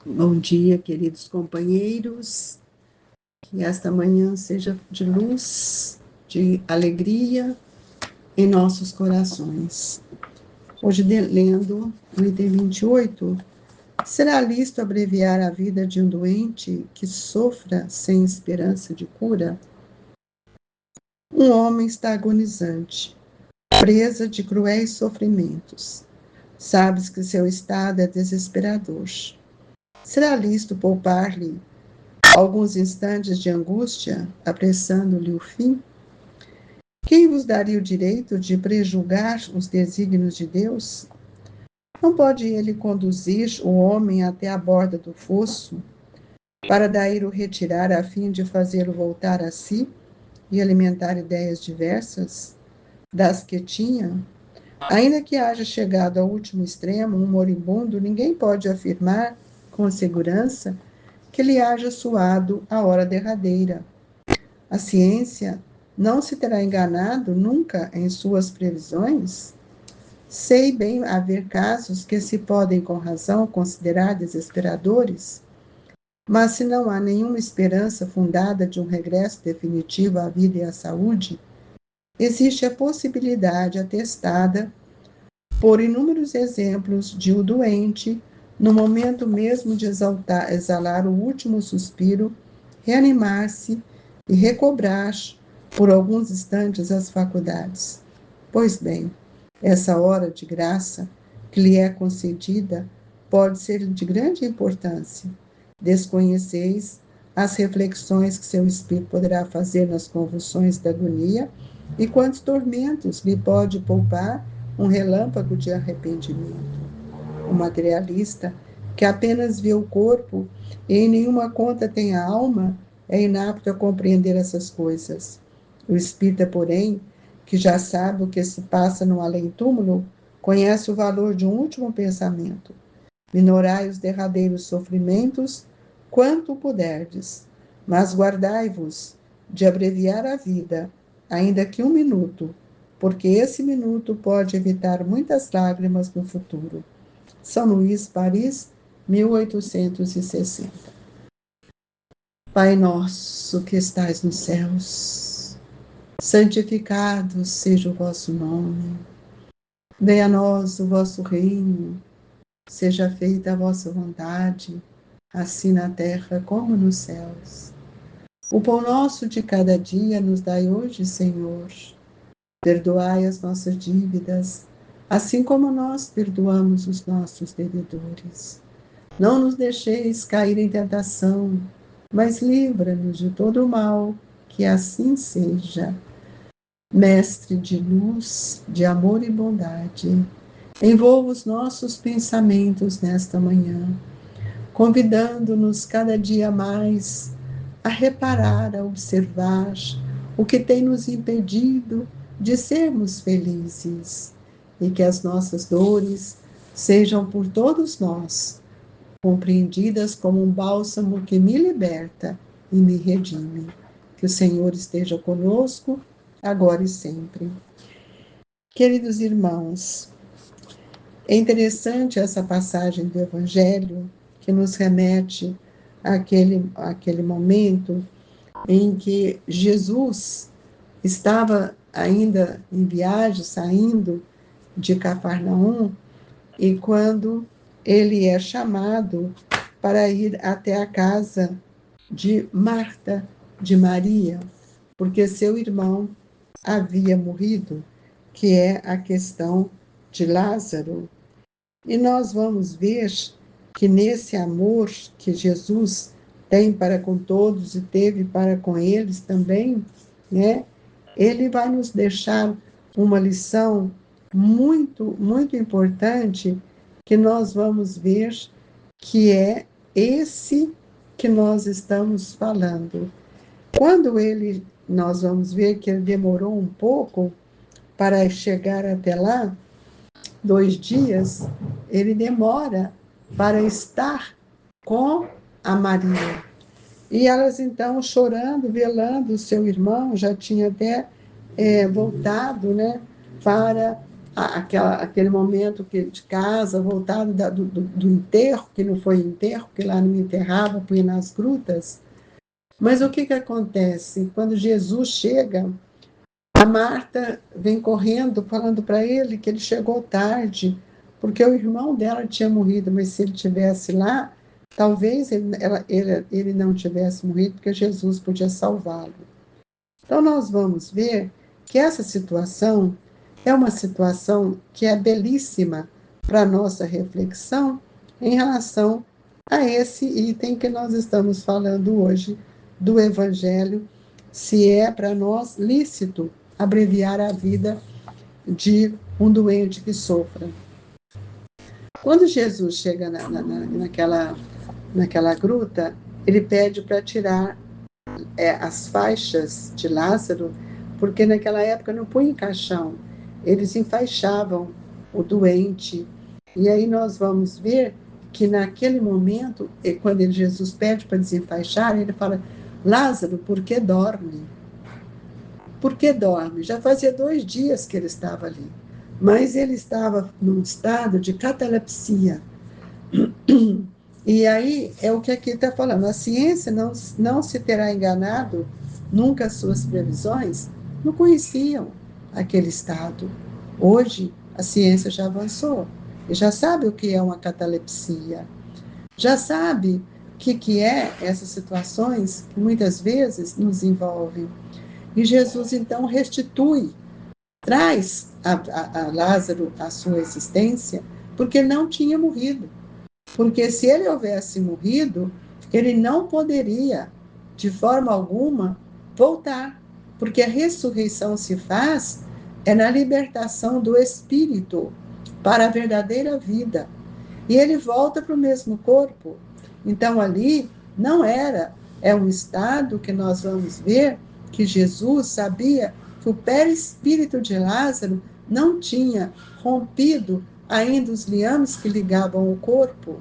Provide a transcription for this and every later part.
Bom dia, queridos companheiros. Que esta manhã seja de luz, de alegria em nossos corações. Hoje, lendo o item 28, será lícito abreviar a vida de um doente que sofra sem esperança de cura? Um homem está agonizante, presa de cruéis sofrimentos. Sabes que seu estado é desesperador. Será lícito poupar-lhe alguns instantes de angústia, apressando-lhe o fim? Quem vos daria o direito de prejulgar os desígnios de Deus? Não pode ele conduzir o homem até a borda do fosso, para daí o retirar a fim de fazê-lo voltar a si e alimentar ideias diversas das que tinha? Ainda que haja chegado ao último extremo, um moribundo, ninguém pode afirmar com segurança que lhe haja soado a hora derradeira. A ciência não se terá enganado nunca em suas previsões? Sei bem haver casos que se podem com razão considerar desesperadores, mas se não há nenhuma esperança fundada de um regresso definitivo à vida e à saúde, existe a possibilidade atestada por inúmeros exemplos de o doente, no momento mesmo de exalar o último suspiro, reanimar-se e recobrar por alguns instantes as faculdades. Pois bem, essa hora de graça que lhe é concedida pode ser de grande importância. Desconheceis as reflexões que seu espírito poderá fazer nas convulsões da agonia e quantos tormentos lhe pode poupar um relâmpago de arrependimento. O materialista, que apenas vê o corpo e em nenhuma conta tem a alma, é inapto a compreender essas coisas. O espírita, porém, que já sabe o que se passa no além-túmulo, conhece o valor de um último pensamento. Minorai os derradeiros sofrimentos quanto puderdes, mas guardai-vos de abreviar a vida, ainda que 1 minuto, porque esse minuto pode evitar muitas lágrimas no futuro. São Luís, Paris, 1860. Pai nosso que estais nos céus, santificado seja o vosso nome. Venha a nós o vosso reino, seja feita a vossa vontade, assim na terra como nos céus. O pão nosso de cada dia nos dai hoje, Senhor. Perdoai as nossas dívidas, assim como nós perdoamos os nossos devedores. Não nos deixeis cair em tentação, mas livra-nos de todo o mal, que assim seja. Mestre de luz, de amor e bondade, envolva os nossos pensamentos nesta manhã, convidando-nos cada dia mais a reparar, a observar o que tem nos impedido de sermos felizes, e que as nossas dores sejam por todos nós compreendidas como um bálsamo que me liberta e me redime. Que o Senhor esteja conosco, agora e sempre. Queridos irmãos, é interessante essa passagem do Evangelho que nos remete àquele momento em que Jesus estava ainda em viagem, saindo de Cafarnaum, e quando ele é chamado para ir até a casa de Marta, de Maria, porque seu irmão havia morrido, que é a questão de Lázaro. E nós vamos ver que nesse amor que Jesus tem para com todos e teve para com eles também, né? Ele vai nos deixar uma lição muito, muito importante que nós vamos ver que é esse que nós estamos falando. Nós vamos ver que ele demorou um pouco para chegar até lá, 2 dias, ele demora para estar com a Maria. E elas então chorando, velando o seu irmão, já tinha até voltado, né, para aquele momento de casa, voltado do enterro, que não foi enterro, que lá não enterrava, punha nas grutas. Mas o que acontece? Quando Jesus chega, a Marta vem correndo, falando para ele que ele chegou tarde, porque o irmão dela tinha morrido, mas se ele tivesse lá, talvez ele não tivesse morrido, porque Jesus podia salvá-lo. Então, nós vamos ver que essa situação é uma situação que é belíssima para a nossa reflexão em relação a esse item que nós estamos falando hoje do Evangelho, se é para nós lícito abreviar a vida de um doente que sofra. Quando Jesus chega naquela gruta, ele pede para tirar as faixas de Lázaro, porque naquela época não punha em caixão, eles enfaixavam o doente. E aí nós vamos ver que naquele momento, quando Jesus pede para desenfaixar, ele fala: Lázaro, por que dorme? Por que dorme? Já fazia 2 dias que ele estava ali, mas ele estava num estado de catalepsia. E aí é o que aqui está falando, a ciência não se terá enganado, nunca as suas previsões não conheciam aquele estado. Hoje a ciência já avançou e já sabe o que é uma catalepsia, já sabe o que é essas situações que muitas vezes nos envolvem. E Jesus então restitui, traz a Lázaro a sua existência, porque não tinha morrido. Porque se ele houvesse morrido, ele não poderia, de forma alguma, voltar. Porque a ressurreição se faz na libertação do espírito para a verdadeira vida. E ele volta para o mesmo corpo. Então, ali não é um estado que nós vamos ver que Jesus sabia que o perispírito de Lázaro não tinha rompido ainda os liames que ligavam o corpo.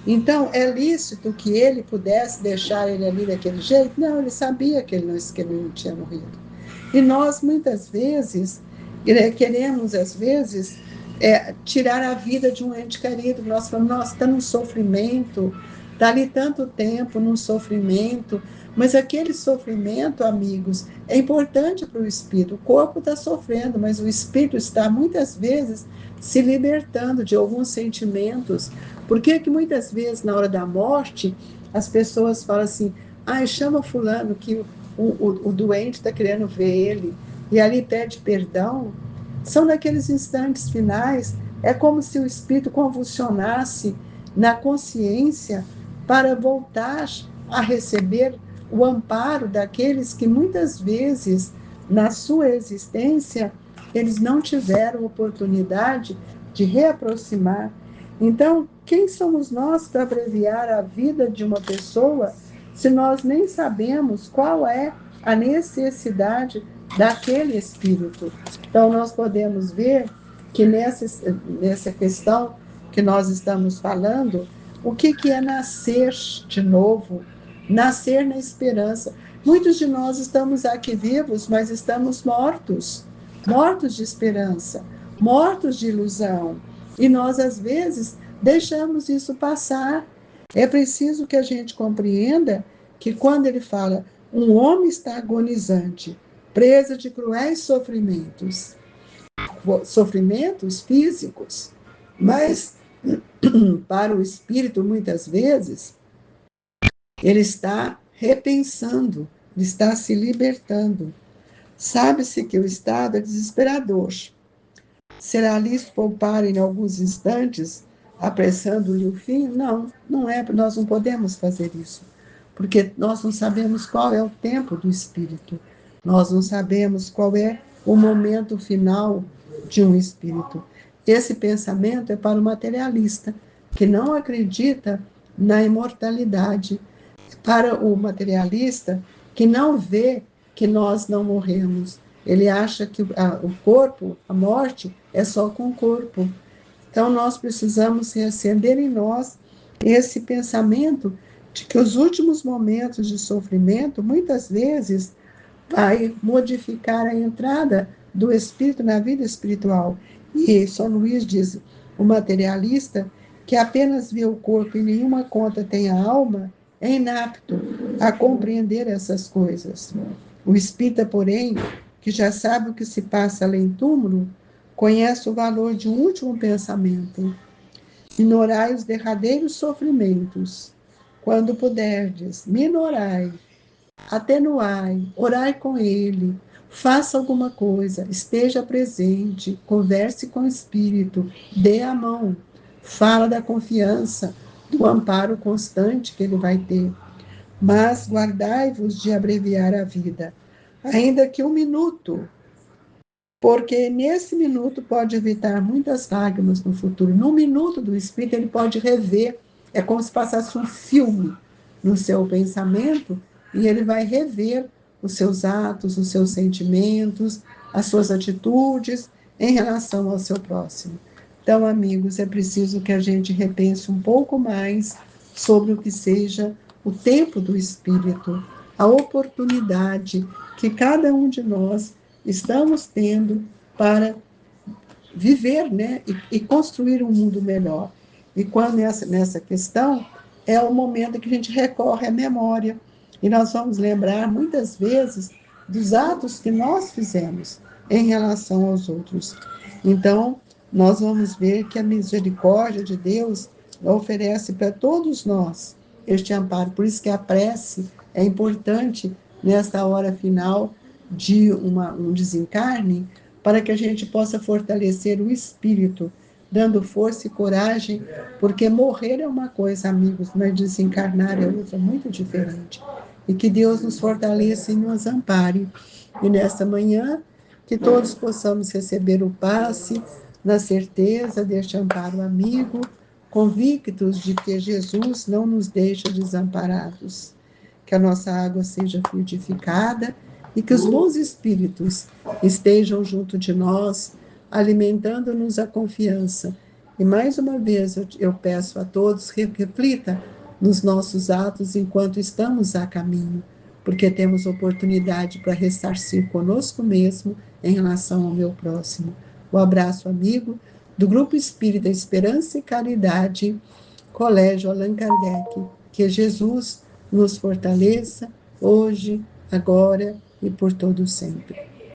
Então, é lícito que ele pudesse deixar ele ali daquele jeito? Não, ele sabia que ele não tinha morrido. E nós, muitas vezes, queremos, às vezes, tirar a vida de um ente querido. Nós falamos, nossa, está num sofrimento, está ali tanto tempo num sofrimento, mas aquele sofrimento, amigos, é importante para o espírito. O corpo está sofrendo, mas o espírito está, muitas vezes, se libertando de alguns sentimentos. Por que muitas vezes, na hora da morte, as pessoas falam assim, chama fulano, que o doente está querendo ver ele, e ali pede perdão? São naqueles instantes finais, é como se o espírito convulsionasse na consciência para voltar a receber o amparo daqueles que muitas vezes, na sua existência, eles não tiveram oportunidade de reaproximar. Então, quem somos nós para abreviar a vida de uma pessoa se nós nem sabemos qual é a necessidade daquele espírito? Então, nós podemos ver que nessa questão que nós estamos falando, o que é nascer de novo? Nascer na esperança. Muitos de nós estamos aqui vivos, mas estamos mortos, mortos de esperança, mortos de ilusão. E nós, às vezes, deixamos isso passar. É preciso que a gente compreenda que quando ele fala, um homem está agonizante, preso de cruéis sofrimentos, sofrimentos físicos, mas para o espírito, muitas vezes, ele está repensando, ele está se libertando. Sabe-se que o estado é desesperador. Será lícito poupar em alguns instantes, apressando-lhe o fim? Não, não é, nós não podemos fazer isso, porque nós não sabemos qual é o tempo do espírito, nós não sabemos qual é o momento final de um espírito. Esse pensamento é para o materialista, que não acredita na imortalidade, para o materialista que não vê que nós não morremos. Ele acha que o corpo, a morte, é só com o corpo. Então, nós precisamos reacender em nós esse pensamento de que os últimos momentos de sofrimento, muitas vezes, vai modificar a entrada do espírito na vida espiritual. E São Luís diz, o materialista, que apenas vê o corpo e nenhuma conta tem a alma, é inapto a compreender essas coisas. O espírita, porém, que já sabe o que se passa além túmulo, conhece o valor de um último pensamento. Minorai os derradeiros sofrimentos. Quando puderdes, minorai, atenuai, orai com ele, faça alguma coisa, esteja presente, converse com o Espírito, dê a mão, fala da confiança, do amparo constante que ele vai ter. Mas guardai-vos de abreviar a vida, ainda que 1 minuto, porque nesse minuto pode evitar muitas lágrimas no futuro. No minuto do Espírito, ele pode rever, é como se passasse um filme no seu pensamento, e ele vai rever os seus atos, os seus sentimentos, as suas atitudes em relação ao seu próximo. Então, amigos, é preciso que a gente repense um pouco mais sobre o que seja o tempo do Espírito, a oportunidade que cada um de nós estamos tendo para viver, né, e construir um mundo melhor. E quando nessa questão, é o momento que a gente recorre à memória. E nós vamos lembrar, muitas vezes, dos atos que nós fizemos em relação aos outros. Então, nós vamos ver que a misericórdia de Deus oferece para todos nós este amparo. Por isso que a prece é importante nesta hora final de um desencarne, para que a gente possa fortalecer o espírito, dando força e coragem, porque morrer é uma coisa, amigos, mas desencarnar é outra muito diferente. E que Deus nos fortaleça e nos ampare. E nesta manhã, que todos possamos receber o passe, na certeza deste amparo amigo, convictos de que Jesus não nos deixa desamparados. Que a nossa água seja fluidificada e que os bons espíritos estejam junto de nós, alimentando-nos a confiança. E mais uma vez eu peço a todos, reflita nos nossos atos enquanto estamos a caminho, porque temos oportunidade para ressarcir conosco mesmo em relação ao meu próximo. O abraço amigo do Grupo Espírita Esperança e Caridade, Colégio Allan Kardec. Que Jesus nos fortaleça hoje, agora e por todo sempre.